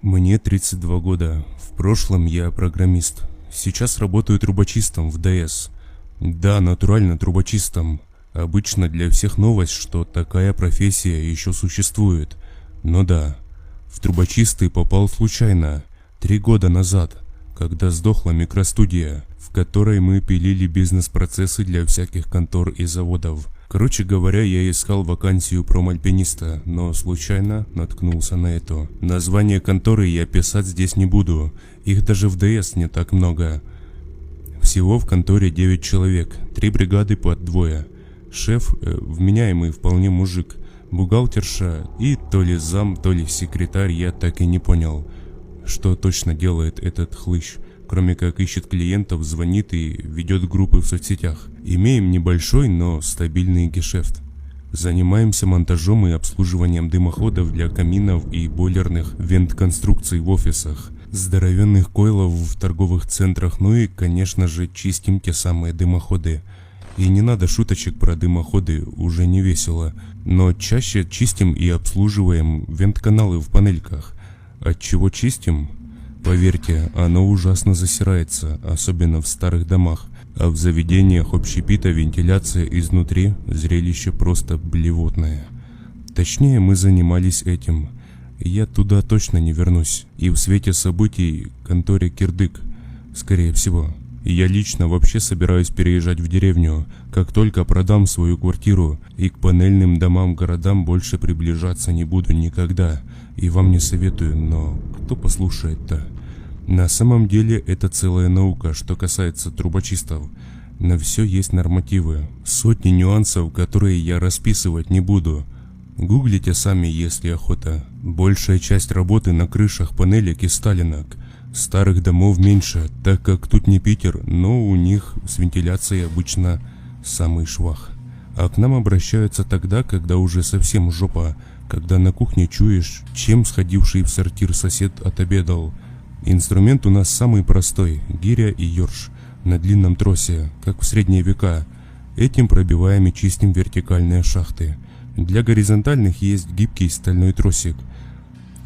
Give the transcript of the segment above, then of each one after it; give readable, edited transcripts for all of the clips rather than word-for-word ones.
Мне 32 года. В прошлом я программист. Сейчас работаю трубочистом в ДС. Да, натурально трубочистом. Обычно для всех новость, что такая профессия еще существует. Но да, в трубочисты попал случайно, 3 года назад, когда сдохла микростудия, в которой мы пилили бизнес-процессы для всяких контор и заводов. Короче говоря, я искал вакансию промальпиниста, но случайно наткнулся на эту. Название конторы я писать здесь не буду, их даже в ДС не так много. Всего в конторе 9 человек, 3 бригады по 2. Шеф, вменяемый вполне мужик, бухгалтерша и то ли зам, то ли секретарь, я так и не понял, что точно делает этот хлыщ. Кроме как ищет клиентов, звонит и ведет группы в соцсетях. Имеем небольшой, но стабильный гешефт. Занимаемся монтажом и обслуживанием дымоходов для каминов и бойлерных вент-конструкций в офисах, здоровенных койлов в торговых центрах, ну и, конечно же, чистим те самые дымоходы. И не надо шуточек про дымоходы, уже не весело. Но чаще чистим и обслуживаем вент-каналы в панельках. От чего чистим? Поверьте, оно ужасно засирается, особенно в старых домах, а в заведениях общепита вентиляция изнутри – зрелище просто блевотное. Точнее, мы занимались этим. Я туда точно не вернусь, и в свете событий конторе кирдык, скорее всего. Я лично вообще собираюсь переезжать в деревню, как только продам свою квартиру, и к панельным домам-городам больше приближаться не буду никогда, и вам не советую, но кто послушает-то? На самом деле это целая наука, что касается трубочистов. На все есть нормативы, сотни нюансов, которые я расписывать не буду. Гуглите сами, если охота. Большая часть работы на крышах панелек и сталинок. Старых домов меньше, так как тут не Питер, но у них с вентиляцией обычно самый швах. А к нам обращаются тогда, когда уже совсем жопа, когда на кухне чуешь, чем сходивший в сортир сосед отобедал. Инструмент у нас самый простой – гиря и ёрш на длинном тросе, как в средние века. Этим пробиваем и чистим вертикальные шахты. Для горизонтальных есть гибкий стальной тросик,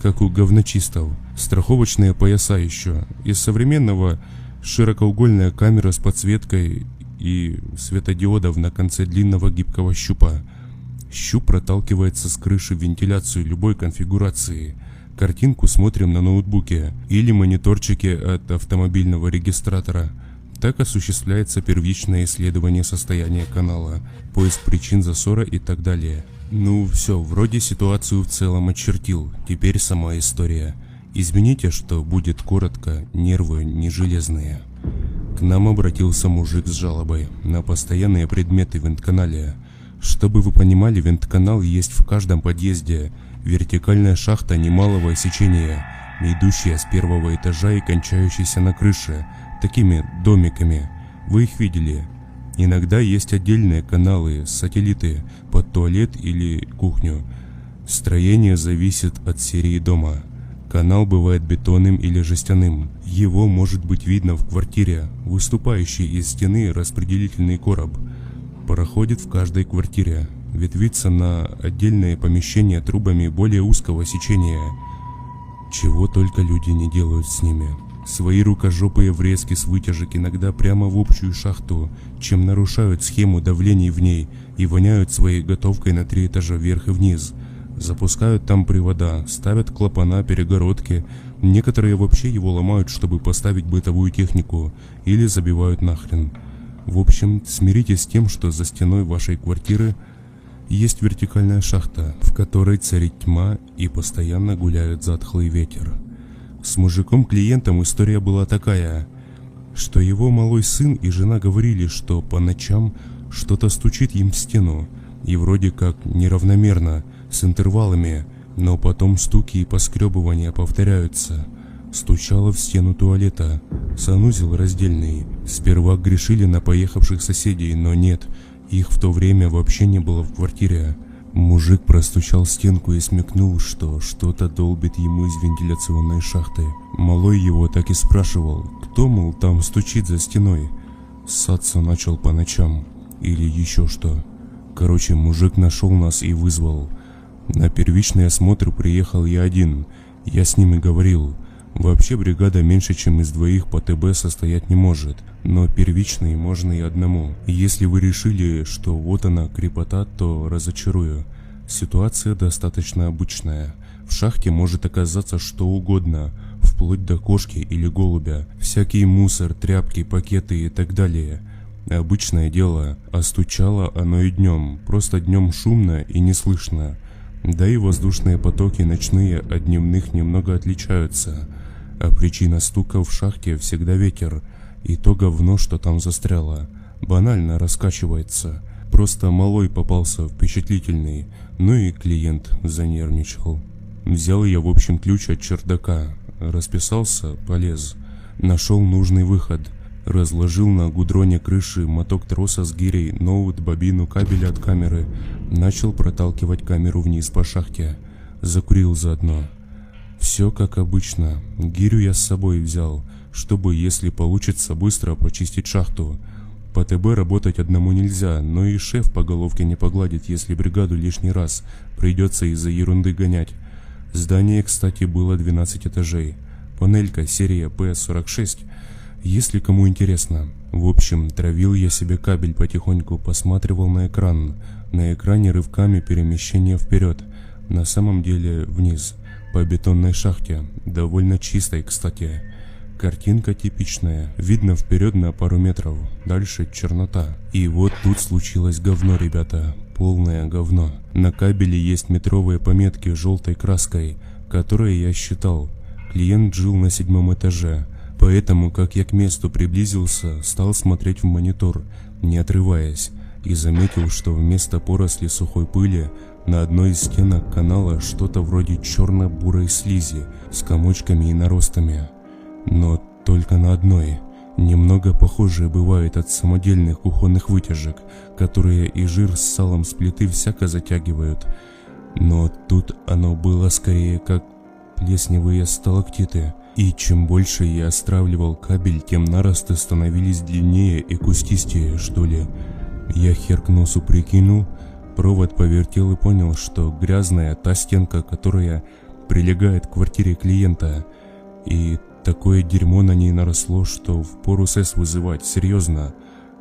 как у говночистов, страховочные пояса еще. Из современного широкоугольная камера с подсветкой и светодиодов на конце длинного гибкого щупа. Щуп проталкивается с крыши в вентиляцию любой конфигурации. Картинку смотрим на ноутбуке или мониторчике от автомобильного регистратора. Так осуществляется первичное исследование состояния канала, поиск причин засора и так далее. Ну все, вроде ситуацию в целом очертил, теперь сама история. Извините, что будет коротко, нервы не железные. К нам обратился мужик с жалобой на постоянные предметы в вентканале. Чтобы вы понимали, вентканал есть в каждом подъезде. Вертикальная шахта немалого сечения, идущая с первого этажа и кончающаяся на крыше, такими домиками. Вы их видели. Иногда есть отдельные каналы, сателлиты, под туалет или кухню. Строение зависит от серии дома. Канал бывает бетонным или жестяным. Его может быть видно в квартире. Выступающий из стены распределительный короб проходит в каждой квартире. Ветвится на отдельные помещения трубами более узкого сечения. Чего только люди не делают с ними. Свои рукожопые врезки с вытяжек иногда прямо в общую шахту, чем нарушают схему давлений в ней и воняют своей готовкой на 3 этажа вверх и вниз. Запускают там привода, ставят клапана, перегородки. Некоторые вообще его ломают, чтобы поставить бытовую технику, или забивают нахрен. В общем, смиритесь с тем, что за стеной вашей квартиры есть вертикальная шахта, в которой царит тьма и постоянно гуляет затхлый ветер. С мужиком-клиентом история была такая, что его малой сын и жена говорили, что по ночам что-то стучит им в стену, и вроде как неравномерно, с интервалами, но потом стуки и поскребывания повторяются. Стучало в стену туалета, санузел раздельный. Сперва грешили на поехавших соседей, но нет, их в то время вообще не было в квартире. Мужик простучал стенку и смекнул, что что-то долбит ему из вентиляционной шахты. Малой его так и спрашивал, кто, мол, там стучит за стеной. Ссаться начал по ночам. Или еще что. Короче, мужик нашел нас и вызвал. На первичный осмотр приехал я один. Я с ними говорил. Вообще бригада меньше, чем из двоих по ТБ состоять не может, но первичный можно и одному. Если вы решили, что вот она крепота, то разочарую. Ситуация достаточно обычная. В шахте может оказаться что угодно, вплоть до кошки или голубя. Всякий мусор, тряпки, пакеты и так далее. Обычное дело, а стучало оно и днем, просто днем шумно и не слышно. Да и воздушные потоки ночные от дневных немного отличаются. А причина стука в шахте всегда ветер, и то говно, что там застряло. Банально раскачивается. Просто малой попался впечатлительный, ну и клиент занервничал. Взял я в общем ключ от чердака, расписался, полез. Нашел нужный выход. Разложил на гудроне крыши моток троса с гирей, ноут, бобину, кабеля от камеры. Начал проталкивать камеру вниз по шахте. Закурил заодно. Все как обычно. Гирю я с собой взял, чтобы, если получится, быстро почистить шахту. По ТБ работать одному нельзя, но и шеф по головке не погладит, если бригаду лишний раз придется из-за ерунды гонять. Здание, кстати, было 12 этажей. Панелька серия P46, если кому интересно. В общем, травил я себе кабель потихоньку, посматривал на экран. На экране рывками перемещение вперед, на самом деле вниз, по бетонной шахте, довольно чистой, кстати. Картинка типичная, видно вперед на пару метров, дальше чернота. И вот тут случилось говно, ребята, полное говно. На кабеле есть метровые пометки желтой краской, которые я считал. Клиент жил на 7 этаже, поэтому, как я к месту приблизился, стал смотреть в монитор, не отрываясь, и заметил, что вместо поросли сухой пыли на одной из стенок канала что-то вроде черно-бурой слизи с комочками и наростами. Но только на одной. Немного похожие бывают от самодельных кухонных вытяжек, которые и жир с салом с плиты всяко затягивают. Но тут оно было скорее как плесневые сталактиты. И чем больше я стравливал кабель, тем наросты становились длиннее и кустистее, что ли. Я хер к носу прикинул, провод повертел и понял, что грязная та стенка, которая прилегает к квартире клиента. И такое дерьмо на ней наросло, что впору СЭС вызывать, серьезно.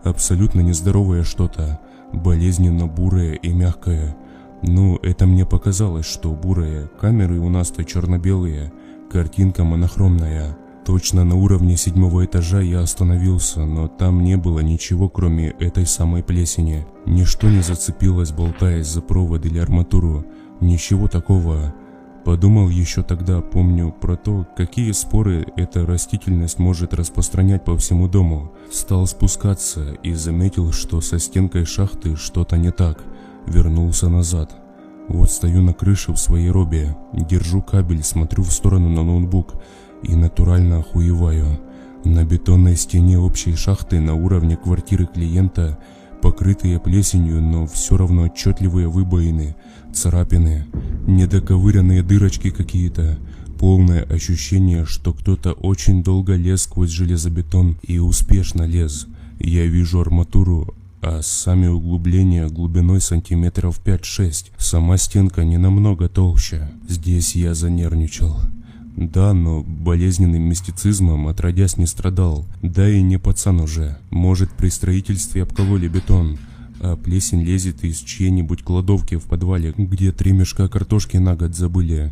Абсолютно нездоровое что-то, болезненно бурое и мягкое. Ну, это мне показалось, что бурое, камеры у нас-то черно-белые, картинка монохромная. Точно на уровне 7 этажа я остановился, но там не было ничего, кроме этой самой плесени. Ничто не зацепилось, болтаясь за провод или арматуру. Ничего такого. Подумал еще тогда, помню, про то, какие споры эта растительность может распространять по всему дому. Стал спускаться и заметил, что со стенкой шахты что-то не так. Вернулся назад. Вот стою на крыше в своей робе, держу кабель, смотрю в сторону на ноутбук и натурально охуеваю. На бетонной стене общей шахты на уровне квартиры клиента, покрытые плесенью, но все равно отчетливые выбоины, царапины, недоковыренные дырочки какие-то. Полное ощущение, что кто-то очень долго лез сквозь железобетон и успешно лез. Я вижу арматуру, а сами углубления глубиной сантиметров 5-6. Сама стенка не намного толще. Здесь я занервничал. Да, но болезненным мистицизмом отродясь не страдал. Да и не пацан уже. Может, при строительстве обкололи бетон, а плесень лезет из чьей-нибудь кладовки в подвале, где 3 мешка картошки на год забыли.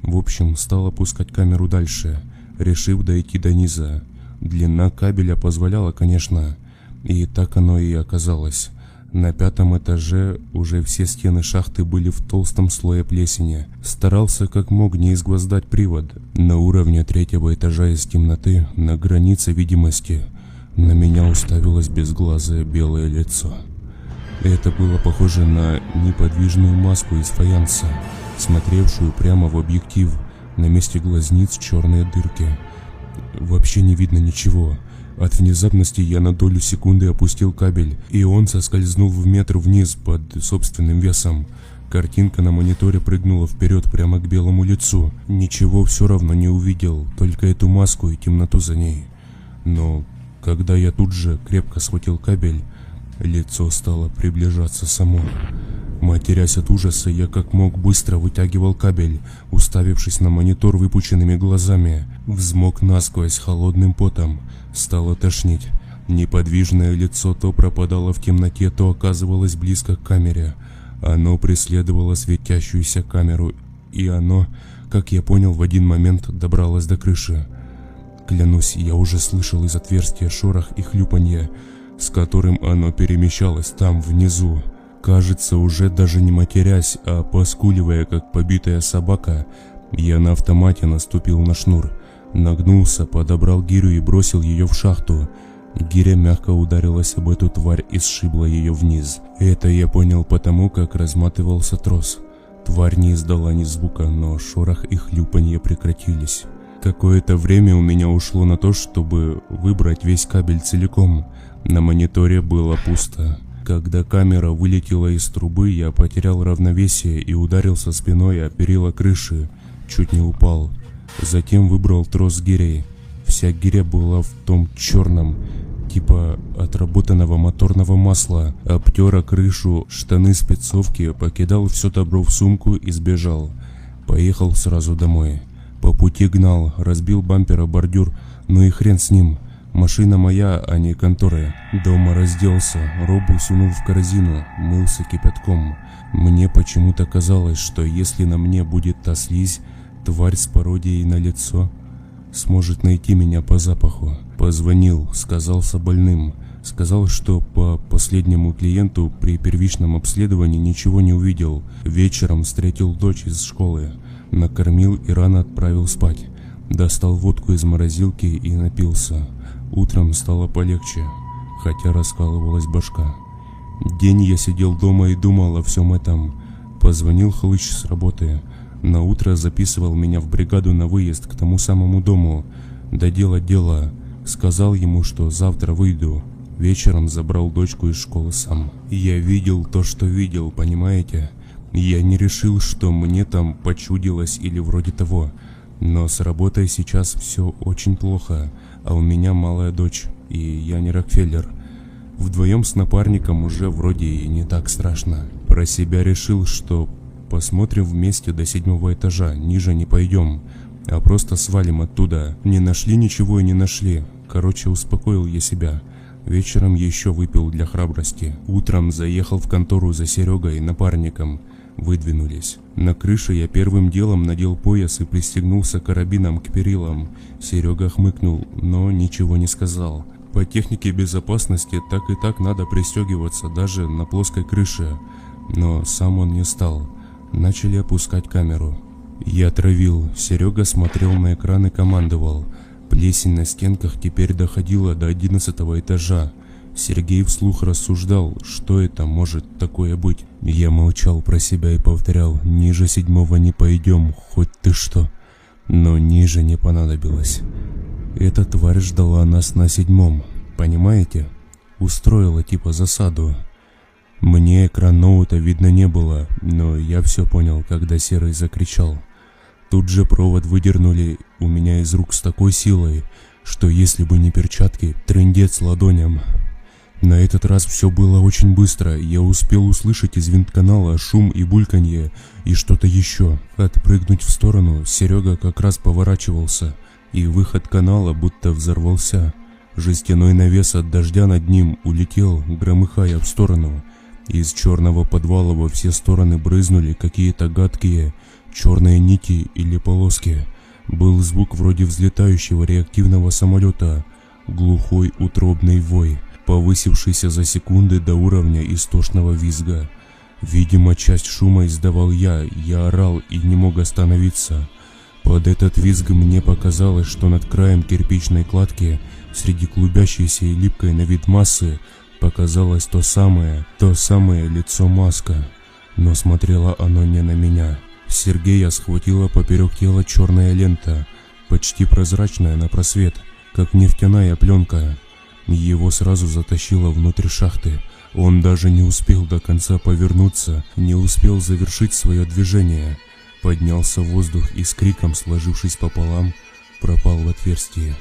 В общем, стал опускать камеру дальше, решив дойти до низа. Длина кабеля позволяла, конечно, и так оно и оказалось. На 5 этаже уже все стены шахты были в толстом слое плесени. Старался как мог не изгвоздать привод. На уровне 3-го этажа из темноты, на границе видимости, на меня уставилось безглазое белое лицо. Это было похоже на неподвижную маску из фаянса, смотревшую прямо в объектив. На месте глазниц черные дырки. Вообще не видно ничего. От внезапности я на долю секунды опустил кабель, и он соскользнул в метр вниз под собственным весом. Картинка на мониторе прыгнула вперед прямо к белому лицу. Ничего все равно не увидел, только эту маску и темноту за ней. Но когда я тут же крепко схватил кабель, лицо стало приближаться само. Матерясь от ужаса, я как мог быстро вытягивал кабель, уставившись на монитор выпученными глазами. Взмок насквозь холодным потом. Стало тошнить. Неподвижное лицо то пропадало в темноте, то оказывалось близко к камере. Оно преследовало светящуюся камеру, и оно, как я понял, в один момент добралось до крыши. Клянусь, я уже слышал из отверстия шорох и хлюпанье, с которым оно перемещалось там внизу. Кажется, уже даже не матерясь, а поскуливая, как побитая собака, я на автомате наступил на шнур, нагнулся, подобрал гирю и бросил ее в шахту. Гиря мягко ударилась об эту тварь и сшибла ее вниз. Это я понял потому, как разматывался трос. Тварь не издала ни звука, но шорох и хлюпанье прекратились. Какое-то время у меня ушло на то, чтобы выбрать весь кабель целиком. На мониторе было пусто. Когда камера вылетела из трубы, я потерял равновесие и ударился спиной о перила крыши. Чуть не упал. Затем выбрал трос с гирей. Вся гиря была в том черном, типа отработанного моторного масла. Обтер о крышу штаны спецовки, покидал все добро в сумку и сбежал. Поехал сразу домой. По пути гнал, разбил бампер о бордюр, ну и хрен с ним. Машина моя, а не конторы. Дома разделся, робу сунул в корзину, мылся кипятком. Мне почему-то казалось, что если на мне будет та слизь, тварь с пародией на лицо сможет найти меня по запаху. Позвонил, сказался больным. Сказал, что по последнему клиенту при первичном обследовании ничего не увидел. Вечером встретил дочь из школы. Накормил и рано отправил спать. Достал водку из морозилки и напился. Утром стало полегче, хотя раскалывалась башка. День я сидел дома и думал о всем этом. Позвонил хлыщ с работы. На утро записывал меня в бригаду на выезд к тому самому дому. Доделать дело. Сказал ему, что завтра выйду. Вечером забрал дочку из школы сам. Я видел то, что видел, понимаете? Я не решил, что мне там почудилось или вроде того. Но с работой сейчас все очень плохо, а у меня малая дочь, и я не Рокфеллер. Вдвоем с напарником уже вроде и не так страшно. Про себя решил, что посмотрим вместе до 7-го этажа, ниже не пойдем, а просто свалим оттуда. Не нашли ничего и не нашли. Короче, успокоил я себя. Вечером еще выпил для храбрости. Утром заехал в контору за Серегой и напарником. Выдвинулись. На крыше я первым делом надел пояс и пристегнулся карабином к перилам. Серега хмыкнул, но ничего не сказал. По технике безопасности так надо пристегиваться даже на плоской крыше. Но сам он не стал. Начали опускать камеру. Я травил. Серега смотрел на экран и командовал. Плесень на стенках теперь доходила до 11-го этажа. Сергей вслух рассуждал, что это может такое быть. Я молчал про себя и повторял: ниже 7-го не пойдем, хоть ты что. Но ниже не понадобилось. Эта тварь ждала нас на 7-м, понимаете? Устроила типа засаду. Мне экран ноута видно не было, но я все понял, когда Серый закричал. Тут же провод выдернули у меня из рук с такой силой, что если бы не перчатки, трындец ладоням. На этот раз все было очень быстро. Я успел услышать из винтканала шум и бульканье, и что-то еще. Отпрыгнуть в сторону Серега как раз поворачивался, и выход канала будто взорвался. Жестяной навес от дождя над ним улетел, громыхая в сторону. Из черного подвала во все стороны брызнули какие-то гадкие черные нити или полоски. Был звук вроде взлетающего реактивного самолета, глухой утробный вой, повысившийся за секунды до уровня истошного визга. Видимо, часть шума издавал я орал и не мог остановиться. Под этот визг мне показалось, что над краем кирпичной кладки, среди клубящейся и липкой на вид массы, показалось то самое лицо-маска. Но смотрело оно не на меня. Сергея схватила поперек тела черная лента, почти прозрачная на просвет, как нефтяная пленка. Его сразу затащило внутрь шахты. Он даже не успел до конца повернуться, не успел завершить свое движение. Поднялся в воздух и с криком, сложившись пополам, пропал в отверстии.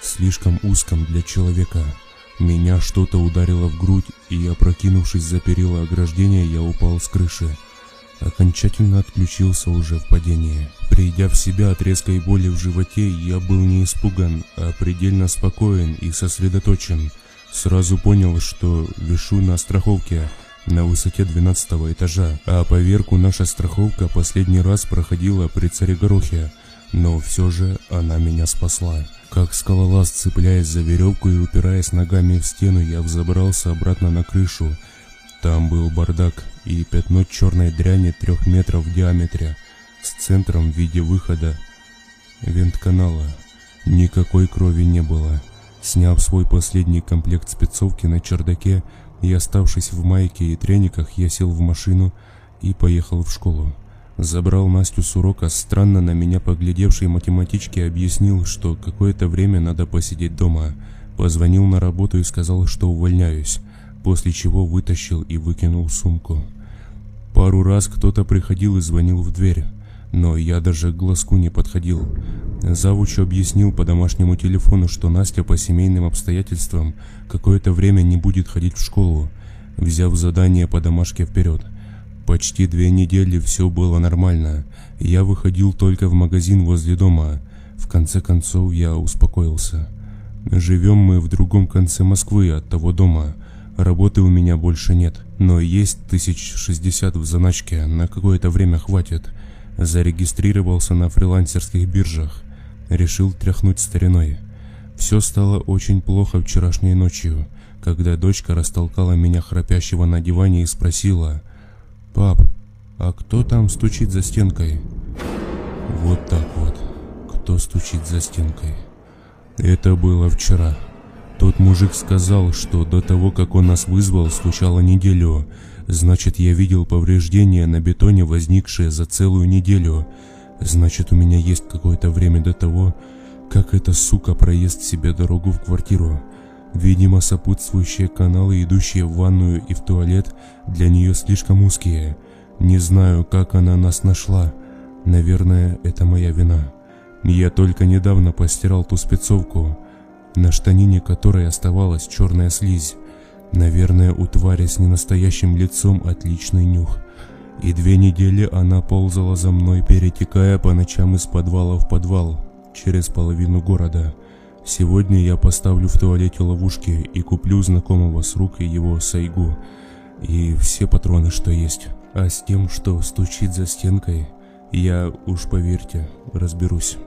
Слишком узком для человека. Меня что-то ударило в грудь, и, опрокинувшись за перила ограждения, я упал с крыши. Окончательно отключился уже в падении. Придя в себя от резкой боли в животе, я был не испуган, а предельно спокоен и сосредоточен. Сразу понял, что вишу на страховке на высоте 12 этажа, а поверку наша страховка последний раз проходила при Царегорохе, но все же она меня спасла. Как скалолаз, цепляясь за веревку и упираясь ногами в стену, я взобрался обратно на крышу. Там был бардак и пятно черной дряни 3 метров в диаметре, с центром в виде выхода вентканала. Никакой крови не было. Сняв свой последний комплект спецовки на чердаке и оставшись в майке и трениках, я сел в машину и поехал в школу. Забрал Настю с урока, странно на меня поглядевшей математичке объяснил, что какое-то время надо посидеть дома. Позвонил на работу и сказал, что увольняюсь, после чего вытащил и выкинул сумку. Пару раз кто-то приходил и звонил в дверь, но я даже к глазку не подходил. Завуч объяснил по домашнему телефону, что Настя по семейным обстоятельствам какое-то время не будет ходить в школу, взяв задание по домашке вперед. Почти 2 недели все было нормально. Я выходил только в магазин возле дома. В конце концов я успокоился. Живем мы в другом конце Москвы от того дома. Работы у меня больше нет, но есть 1060 в заначке, на какое-то время хватит. Зарегистрировался на фрилансерских биржах. Решил тряхнуть стариной. Все стало очень плохо вчерашней ночью, когда дочка растолкала меня храпящего на диване и спросила: «Пап, а кто там стучит за стенкой?» Вот так вот, кто стучит за стенкой. Это было вчера. Тот мужик сказал, что до того, как он нас вызвал, стучало неделю. Значит, я видел повреждения на бетоне, возникшие за целую неделю. Значит, у меня есть какое-то время до того, как эта сука проест себе дорогу в квартиру. Видимо, сопутствующие каналы, идущие в ванную и в туалет, для нее слишком узкие. Не знаю, как она нас нашла. Наверное, это моя вина. Я только недавно постирал ту спецовку, на штанине которой оставалась черная слизь. Наверное, у твари с ненастоящим лицом отличный нюх. И 2 недели она ползала за мной, перетекая по ночам из подвала в подвал, через половину города. Сегодня я поставлю в туалете ловушки и куплю знакомого с рук его сайгу и все патроны, что есть. А с тем, что стучит за стенкой, я, уж поверьте, разберусь.